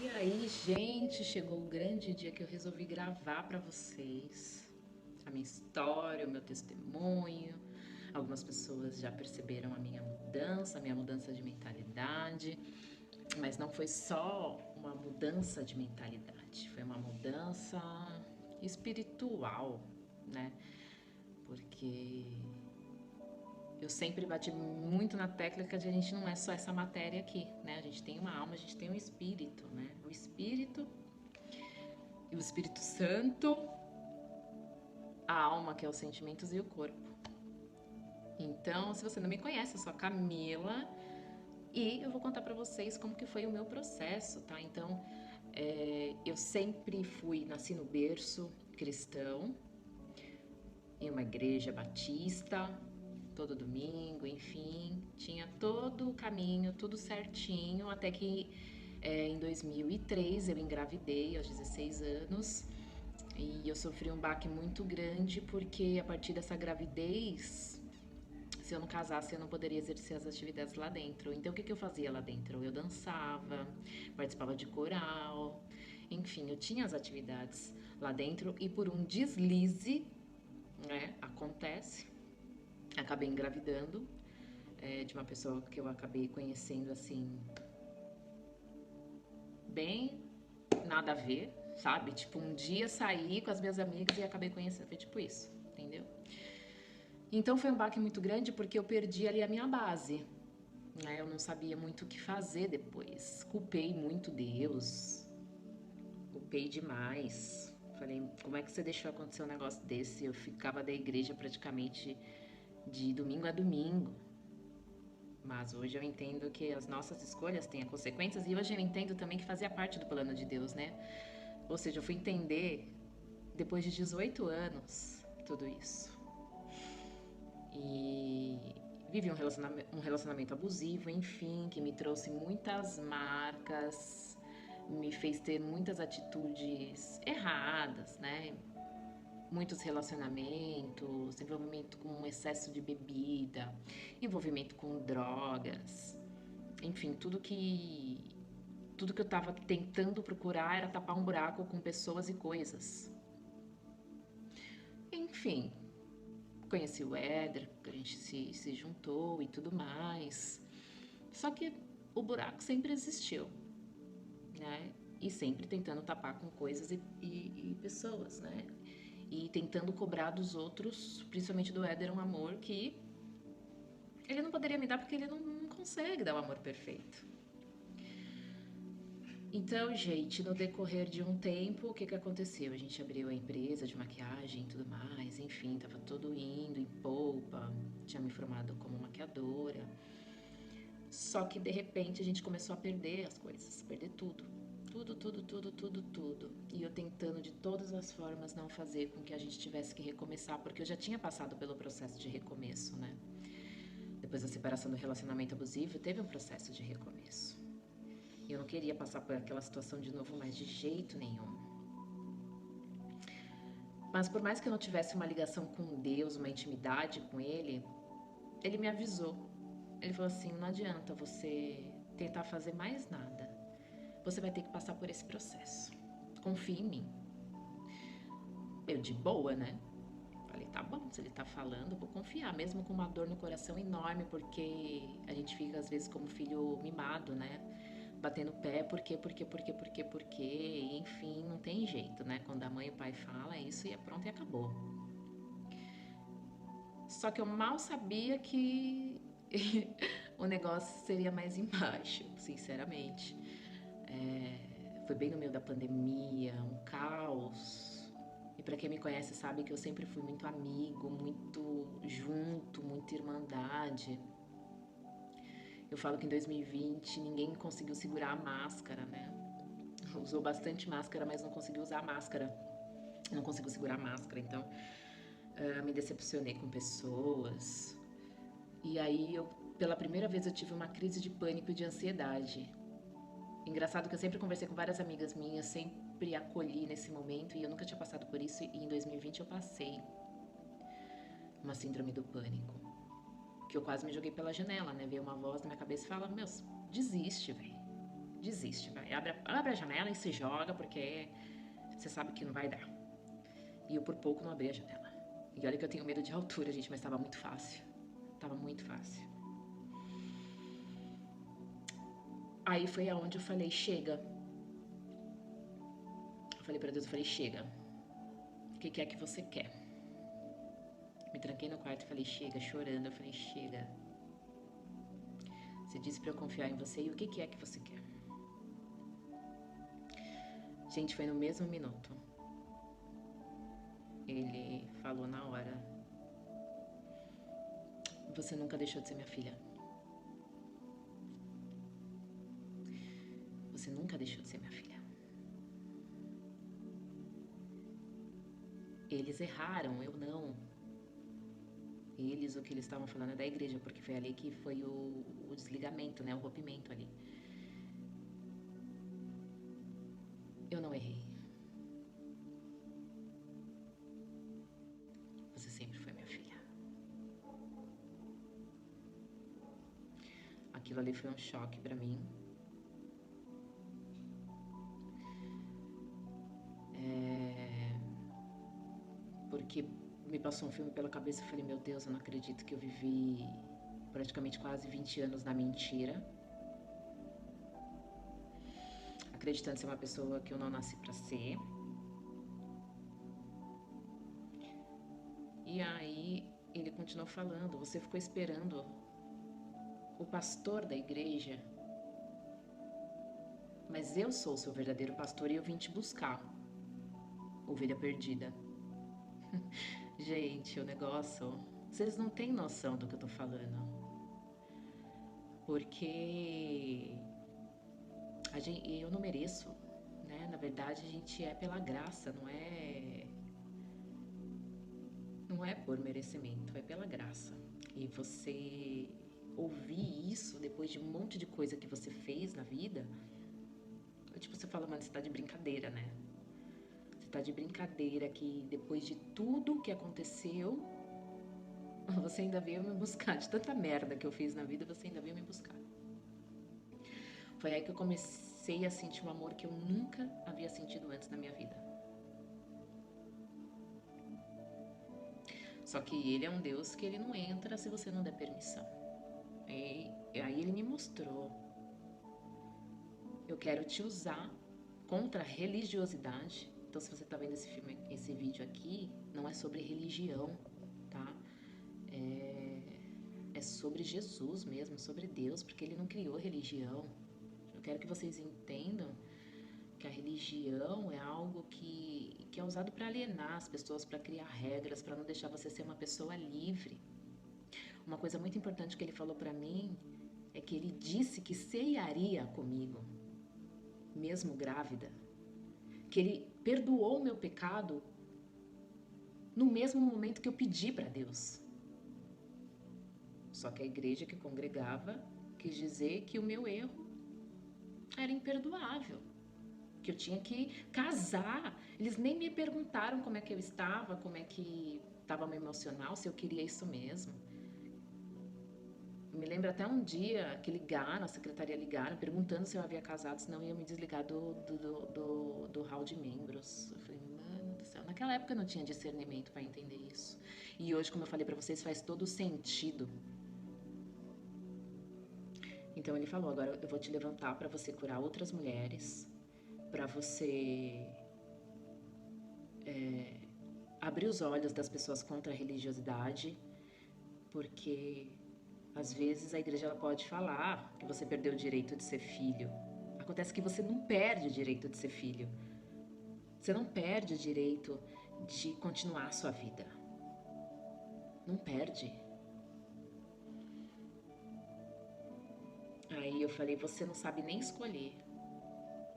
E aí, gente, chegou o grande dia que eu resolvi gravar para vocês a minha história, o meu testemunho. Algumas pessoas já perceberam a minha mudança de mentalidade, mas não foi só uma mudança de mentalidade, foi uma mudança espiritual, né? Porque eu sempre bati muito na tecla que a gente não é só essa matéria aqui, né? A gente tem uma alma, a gente tem um espírito, né? O espírito e o Espírito Santo, a alma, que é os sentimentos, e o corpo. Então, se você não me conhece, eu sou a Camila e eu vou contar pra vocês como que foi o meu processo, tá? Então, eu sempre nasci no berço cristão, em uma igreja batista, todo domingo, enfim, tinha todo o caminho, tudo certinho, até que em 2003 eu engravidei aos 16 anos. E eu sofri um baque muito grande porque a partir dessa gravidez, se eu não casasse, eu não poderia exercer as atividades lá dentro. Então, o que eu fazia lá dentro? Eu dançava, participava de coral, enfim, eu tinha as atividades lá dentro e por um deslize, né, acontece, acabei engravidando de uma pessoa que eu acabei conhecendo assim, bem nada a ver, sabe? Tipo, um dia saí com as minhas amigas e acabei conhecendo, foi tipo isso, entendeu? Então foi um baque muito grande porque eu perdi ali a minha base, né? Eu não sabia muito o que fazer depois. Culpei muito Deus, culpei demais. Falei, como é que você deixou acontecer um negócio desse? Eu ficava da igreja praticamente de domingo a domingo. Mas hoje eu entendo que as nossas escolhas têm consequências e hoje eu entendo também que fazia parte do plano de Deus, né? Ou seja, eu fui entender depois de 18 anos tudo isso. E vivi um relacionamento abusivo, enfim, que me trouxe muitas marcas, me fez ter muitas atitudes erradas, né? Muitos relacionamentos, envolvimento com excesso de bebida, envolvimento com drogas, enfim, tudo que eu estava tentando procurar era tapar um buraco com pessoas e coisas. Enfim, conheci o Éder, a gente se juntou e tudo mais. Só que o buraco sempre existiu, né? E sempre tentando tapar com coisas e pessoas, né? E tentando cobrar dos outros, principalmente do Éder, um amor que ele não poderia me dar porque ele não consegue dar o amor perfeito. Então, gente, no decorrer de um tempo, o que que aconteceu? A gente abriu a empresa de maquiagem e tudo mais, enfim, tava tudo indo em polpa, tinha me formado como maquiadora. Só que de repente a gente começou a perder as coisas, perder tudo. Tudo, tudo, tudo, tudo, tudo. E eu tentando de todas as formas não fazer com que a gente tivesse que recomeçar, porque eu já tinha passado pelo processo de recomeço, né? Depois da separação do relacionamento abusivo, teve um processo de recomeço. E eu não queria passar por aquela situação de novo, mais de jeito nenhum. Mas por mais que eu não tivesse uma ligação com Deus, uma intimidade com Ele me avisou. Ele falou assim: não adianta você tentar fazer mais nada. Você vai ter que passar por esse processo. Confie em mim. Eu de boa, né? Falei, tá bom, se ele tá falando, eu vou confiar, mesmo com uma dor no coração enorme, porque a gente fica às vezes como filho mimado, né? Batendo o pé, por quê, enfim, não tem jeito, né? Quando a mãe e o pai falam, é isso e é pronto e acabou. Só que eu mal sabia que o negócio seria mais embaixo, sinceramente. Foi bem no meio da pandemia, um caos. E para quem me conhece sabe que eu sempre fui muito amigo, muito junto, muita irmandade. Eu falo que em 2020 ninguém conseguiu segurar a máscara, né? Usou bastante máscara, mas não conseguiu usar a máscara. Não conseguiu segurar a máscara, então me decepcionei com pessoas. E aí pela primeira vez eu tive uma crise de pânico e de ansiedade. Engraçado que eu sempre conversei com várias amigas minhas, sempre acolhi nesse momento e eu nunca tinha passado por isso e em 2020 eu passei uma síndrome do pânico. Que eu quase me joguei pela janela, né? Veio uma voz na minha cabeça e fala: Meu, desiste, velho. desiste, vai. Abre a janela e se joga, porque você sabe que não vai dar. E eu por pouco não abri a janela. E olha que eu tenho medo de altura, gente, mas tava muito fácil. Tava muito fácil. Aí foi aonde eu falei, chega. Eu falei pra Deus, eu falei, chega. O que é que você quer? Me tranquei no quarto e falei, chega, chorando. Eu falei, chega. Você disse pra eu confiar em você e o que é que você quer? Gente, foi no mesmo minuto. Ele falou na hora, você nunca deixou de ser minha filha. Você nunca deixou de ser minha filha. Eles erraram, eu não. Eles, o que eles estavam falando é da igreja, porque foi ali que foi o desligamento, né? O rompimento ali. Eu não errei. Você sempre foi minha filha. Aquilo ali foi um choque pra mim. Porque me passou um filme pela cabeça e falei, meu Deus, eu não acredito que eu vivi praticamente quase 20 anos na mentira. Acreditando ser uma pessoa que eu não nasci pra ser. E aí ele continuou falando, você ficou esperando o pastor da igreja, mas eu sou o seu verdadeiro pastor e eu vim te buscar, ovelha perdida. Gente, o negócio, vocês não têm noção do que eu tô falando, porque eu não mereço, né? Na verdade, a gente é pela graça, não é por merecimento, é pela graça. E você ouvir isso depois de um monte de coisa que você fez na vida, tipo, você fala, mano, você tá de brincadeira, né? Você tá de brincadeira que depois de tudo que aconteceu, você ainda veio me buscar. De tanta merda que eu fiz na vida, você ainda veio me buscar. Foi aí que eu comecei a sentir um amor que eu nunca havia sentido antes na minha vida. Só que ele é um Deus que ele não entra se você não der permissão. E aí ele me mostrou. Eu quero te usar contra a religiosidade. Então, se você tá vendo esse vídeo aqui, não é sobre religião, tá? É sobre Jesus mesmo, sobre Deus, porque ele não criou religião. Eu quero que vocês entendam que a religião é algo que é usado para alienar as pessoas, para criar regras, para não deixar você ser uma pessoa livre. Uma coisa muito importante que ele falou para mim é que ele disse que cearia comigo, mesmo grávida, que ele perdoou o meu pecado no mesmo momento que eu pedi para Deus. Só que a igreja que congregava quis dizer que o meu erro era imperdoável, que eu tinha que casar. Eles nem me perguntaram como é que eu estava, como é que estava meu emocional, se eu queria isso mesmo. Me lembro até um dia que ligaram, a secretaria ligaram, perguntando se eu havia casado, senão eu ia me desligar do hall de membros. Eu falei, mano do céu, naquela época eu não tinha discernimento para entender isso. E hoje, como eu falei para vocês, faz todo sentido. Então ele falou, agora eu vou te levantar para você curar outras mulheres, para você abrir os olhos das pessoas contra a religiosidade, porque às vezes a igreja ela pode falar que você perdeu o direito de ser filho. Acontece que você não perde o direito de ser filho. Você não perde o direito de continuar a sua vida. Não perde. Aí eu falei, você não sabe nem escolher.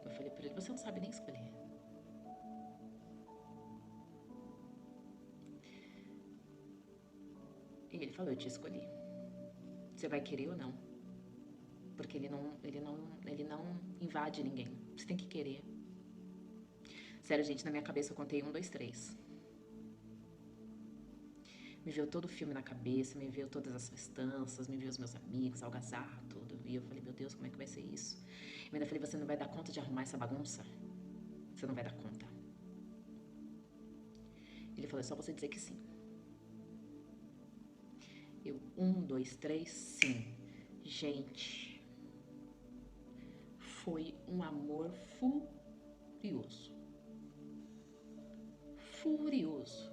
Eu falei pra ele, você não sabe nem escolher. E ele falou, eu te escolhi. Você vai querer ou não? Porque ele não invade ninguém. Você tem que querer. Sério, gente, na minha cabeça eu contei 1, 2, 3. Me veio todo o filme na cabeça, me veio todas as festanças, me veio os meus amigos, algazarra, tudo. E eu falei, meu Deus, como é que vai ser isso? Eu ainda falei, você não vai dar conta de arrumar essa bagunça? Você não vai dar conta. Ele falou, é só você dizer que sim. Eu, 1, 2, 3, sim. Gente, foi um amor furioso. Furioso.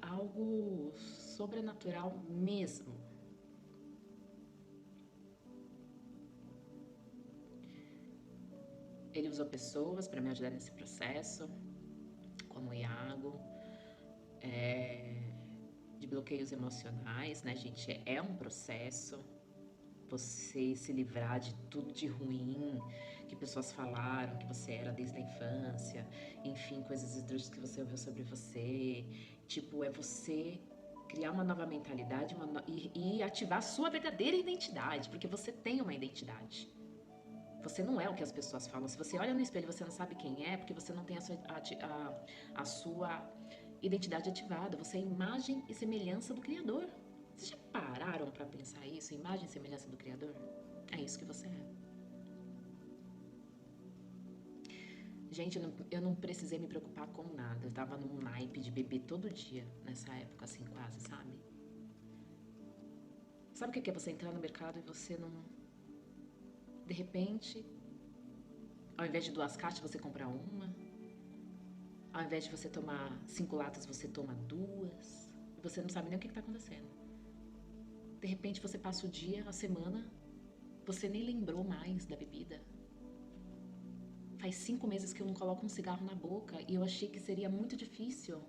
Algo sobrenatural mesmo. Ele usou pessoas para me ajudar nesse processo, como o Iago, de bloqueios emocionais, né, gente? É um processo. Você se livrar de tudo de ruim que pessoas falaram que você era desde a infância, enfim, coisas esdrúxulas que você ouviu sobre você. Tipo, é você criar uma nova mentalidade e ativar a sua verdadeira identidade, porque você tem uma identidade. Você não é o que as pessoas falam. Se você olha no espelho e você não sabe quem é, porque você não tem a sua identidade ativada. Você é imagem e semelhança do Criador. Vocês já pararam para pensar isso? Imagem e semelhança do Criador? É isso que você é. Gente, eu não precisei me preocupar com nada. Eu tava num naipe de beber todo dia nessa época, assim, quase, sabe? Sabe o que é você entrar no mercado e você não... De repente, ao invés de 2 caixas, você compra uma. Ao invés de você tomar 5 latas, você toma 2. E você não sabe nem o que tá acontecendo. De repente, você passa o dia, a semana, você nem lembrou mais da bebida. Faz 5 meses que eu não coloco um cigarro na boca e eu achei que seria muito difícil.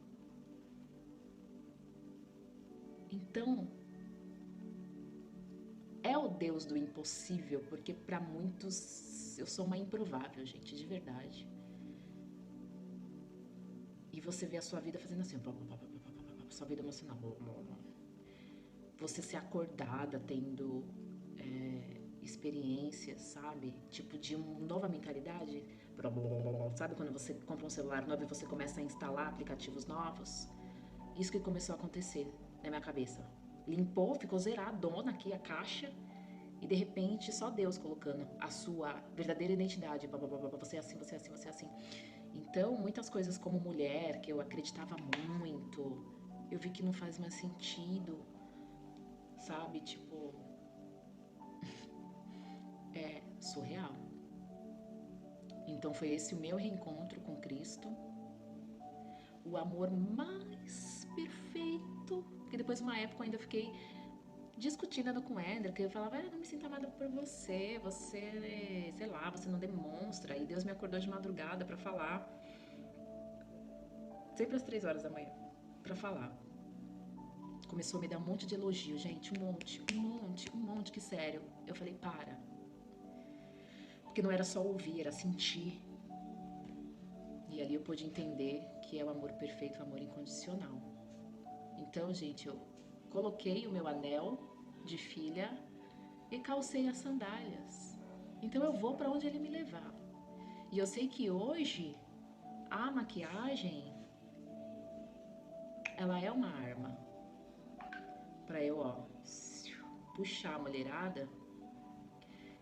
Então, é o Deus do impossível, porque para muitos eu sou uma improvável, gente, de verdade. E você vê a sua vida fazendo assim, sua vida emocional. Você ser acordada, tendo experiências, sabe? Tipo, de uma nova mentalidade. Sabe quando você compra um celular novo e você começa a instalar aplicativos novos? Isso que começou a acontecer na minha cabeça. Limpou, ficou zeradona aqui a caixa. E de repente, só Deus colocando a sua verdadeira identidade. Você é assim, você é assim, você é assim. Então, muitas coisas como mulher, que eu acreditava muito, eu vi que não faz mais sentido, sabe? Tipo, é surreal. Então, foi esse o meu reencontro com Cristo. O amor mais perfeito. Porque depois de uma época eu ainda fiquei discutindo com o Ender, que eu falava, eu não me sinto amada por você, sei lá, você não demonstra. E Deus me acordou de madrugada pra falar, sempre às 3 horas da manhã, pra falar. Começou a me dar um monte de elogio, gente, um monte, que sério. Eu falei, para. Porque não era só ouvir, era sentir. E ali eu pude entender que é o amor perfeito, o amor incondicional. Então, gente, eu coloquei o meu anel de filha e calcei as sandálias. Então eu vou para onde ele me levar. E eu sei que hoje a maquiagem, ela é uma arma para eu, puxar a mulherada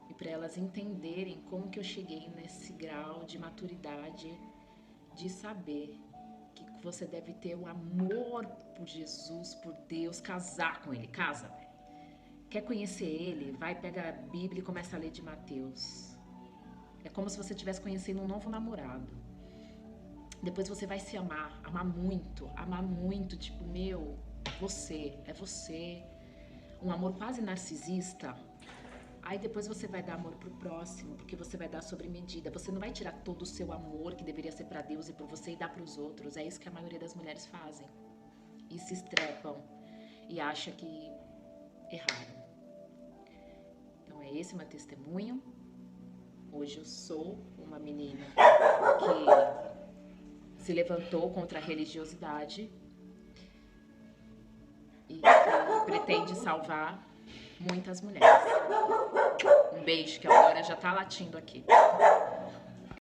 e para elas entenderem como que eu cheguei nesse grau de maturidade, de saber que você deve ter o amor por Jesus, por Deus, casar com ele, casa, velho. Quer conhecer ele? Vai, pega a Bíblia e começa a ler de Mateus. É como se você estivesse conhecendo um novo namorado. Depois você vai se amar muito, tipo, meu, é você. Um amor quase narcisista. Aí depois você vai dar amor pro próximo, porque você vai dar sobre medida. Você não vai tirar todo o seu amor, que deveria ser pra Deus e por você, e dar pros outros. É isso que a maioria das mulheres fazem. E se estrepam. E acha que erraram. Então é esse o meu testemunho. Hoje eu sou uma menina que se levantou contra a religiosidade e que pretende salvar muitas mulheres. Um beijo, que a Aurora já tá latindo aqui.